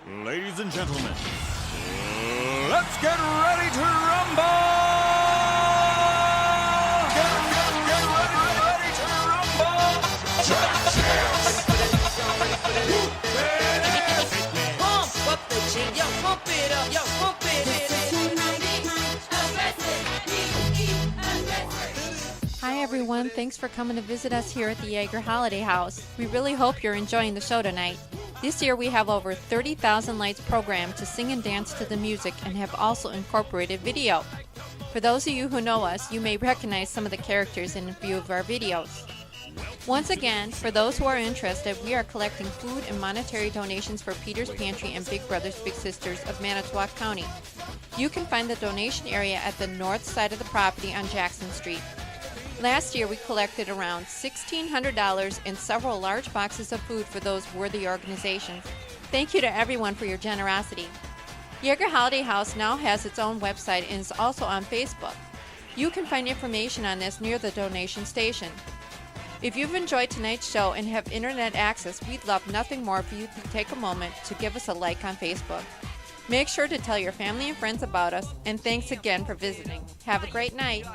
Ladies and gentlemen, let's get ready to rumble! Get ready to rumble! Pump up the jig, yo, pump it up, yo, pump it. Hi everyone, thanks for coming to visit us here at the Yeager Holiday House. We really hope you're enjoying the show tonight. This year we have over 30,000 lights programmed to sing and dance to the music and have also incorporated video. For those of you who know us, you may recognize some of the characters in a few of our videos. Once again, for those who are interested, we are collecting food and monetary donations for Peter's Pantry and Big Brothers Big Sisters of Manitowoc County. You can find the donation area at the north side of the property on Jackson Street. Last year, we collected around $1,600 and several large boxes of food for those worthy organizations. Thank you to everyone for your generosity. Yeager Holiday House now has its own website and is also on Facebook. You can find information on this near the donation station. If you've enjoyed tonight's show and have internet access, we'd love nothing more for you to take a moment to give us a like on Facebook. Make sure to tell your family and friends about us, and thanks again for visiting. Have a great night.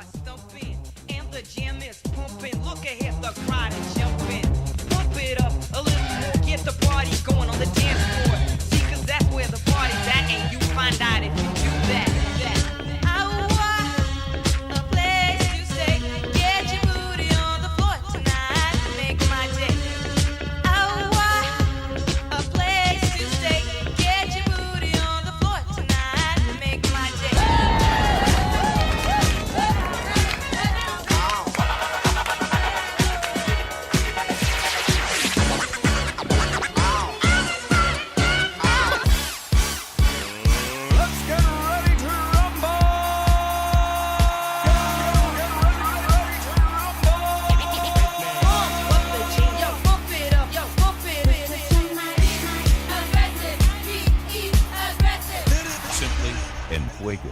The jam is pumping, look ahead, the crowd is jumping. Pump it up a little more, get the party going on the dance floor. See, cause that's where the party's at, and you find out if you do that. I want a place to stay, get your booty on the floor tonight, make my day. I want a place to stay, get your booty on the floor tonight, make my day. Let's get ready to rumble! Pump up the jig, yo, pump it up, yo, pump it. Simply en fuego.